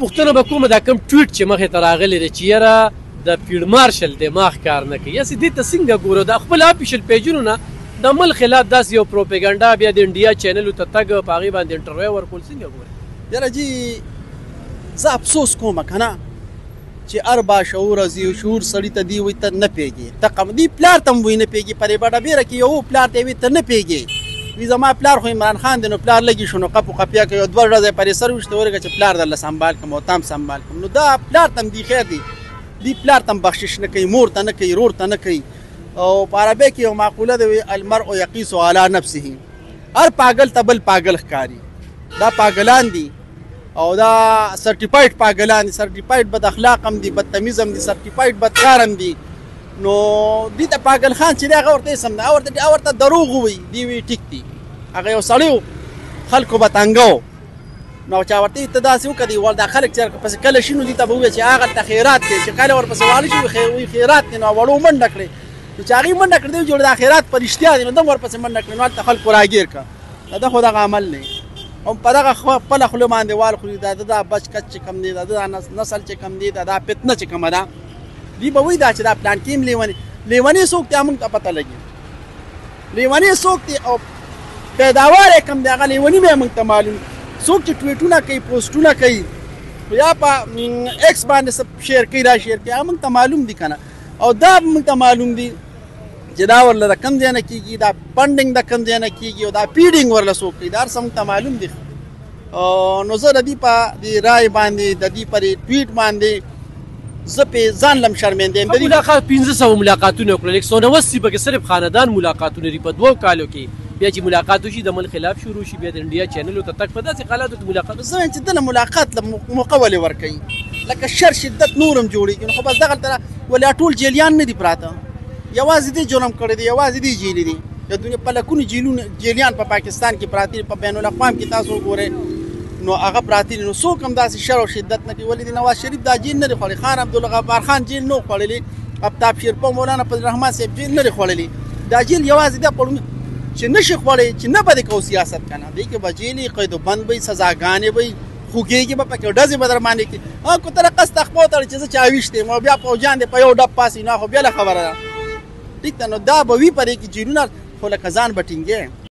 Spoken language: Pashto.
پوښتنه به کومه دا کوم ټویټ چې مخې ته راغلی دی چې یاره د فیلډ مارشل دماغ کار نه کوي یاسې دې ته څنګه ګورو د خپل اپیشل پیجونو نه د ملک خلاف داسې یو پروپیګنډا بیا د انډیا چینلو ته تګ په هغې باندې انټرویو ورکول څنګه ګورې یاره جي زه افسوس کوم که نه چې هر باشعوره شعور سړي ته دي وایي ته نه پوهېږې دې پلار ته هم وایي نه پوهېږي په ریبه ډبېره کې یو پلار ته یې وایي ته نه پوهېږې وی زما پلار خو عمران خان دی نو پلار لګي شو نو قپ و قپیا کوي 2 ورځې پرې سر وشته ورګه چې پلار درله سنبال کړم او تام سنبال کړم نو دا پلار ته هم دی خیر دی دی پلار ته هم بخشش نه کوي مور ته نه کوي رور ته نه کوي او په عربی کې یو مقوله دی المرء یقیس علی نفسه هر پاگل ته بل پاگل ښکاري دا پاگلان دي او دا سرټیفاید پاگلان دي سرټیفاید بد اخلاق هم دي بدتمیز هم دي سرټیفاید بدکار هم دي نو دې ته پاگل خان چې دی هغه ورته سم نه ورته دروغ ووایي دی وی ټیک دي هغه یو سړی و خلکو به تنګه نو چا ورته ته داسې وکړي ول دا خلک چې پسې کله شي نو دې ته به ووایي چې هغه ته خیرات دی چې کله ورپسې والی شي خیرات دی نو وړو منډه کړې نو چې هغې منډه کړې دی جوړ دا خیرات په رښتیا دی نو دم ورپسې منډه کړې نو هلته خلکو راګیر کړه دا خو دغه عمل نه او په دغه خپله خوله باندې وال خوري دا بچ کچ چې کم دی دا نسل چې کم دی دا فتنه چې کومه ده دی به وایي دا چې دا پلان کې هم لیونی څوک دی موږ ته پته لګي لیونی څوک دی او پیداوار یې کم دی هغه لیوني به موږ ته معلوم څوک چې ټویټونه کوي پوسټونه کوي یا په ایکس باندې شیر کوي را شیر کوي هغه موږ ته معلوم دي که نه او دا موږ ته معلوم دي چې دا ورله د کم ځای نه کېږي دا فنډینګ د کم ځای نه کېږي او دا فیډینګ ورله څوک کوي دا هر څه موږ ته معلوم دي نو زه د دې په دې رای باندې د دې پر ټویټ باندې زه پې ځان لم شرمنده یم ملاقات 1500 ملاقاتونه وکړل 190 پکې صرف خاندان ملاقاتونه لري په 2 کالو کې بیا چې ملاقات وشي د ملک خلاف شروع شي بیا د انډیا چینلو ته تک په داسې حالاتو کې ملاقات زه وایم چې دله ملاقات له موقع ولې ورکوي لکه شر شدت نور هم جوړېږي نو خو بس دغلته ولې ټول جیلیان نه دي پراته یوازې دې جرم کړی دی یوازې دې جیلي دي د دنیا په لکونو جیلیان په پاکستان کې پراته دي په بین الاقوام کې تاسو وګورئ نو هغه پراته دي نو څوک هم داسې شر او شدت نه کوي ولې د نواز شریف دا جیل نه دی خوړلی خان عبدالغفار خان جیل نه خوړلی آفتاب شیرپا مولانا فضل الرحمن صاحب جیل نه دی خوړلی دا جیل یوازې دا پړو چې نشي خوړی چې نه به دې کوو سیاست که نه دې کې به جیلې قید و بند به سزاګانې به خوږېږي به پکې ډزې به در باندې کړي کو ته رقص تخپه وتړي چې زه چا ویښ دی او بیا پوجان دی په یو ډب پاسي نو خو بېله خبره ده ټیک ده نو دا به وي په دې کې جیلونه خو لکه ځان به ټینګې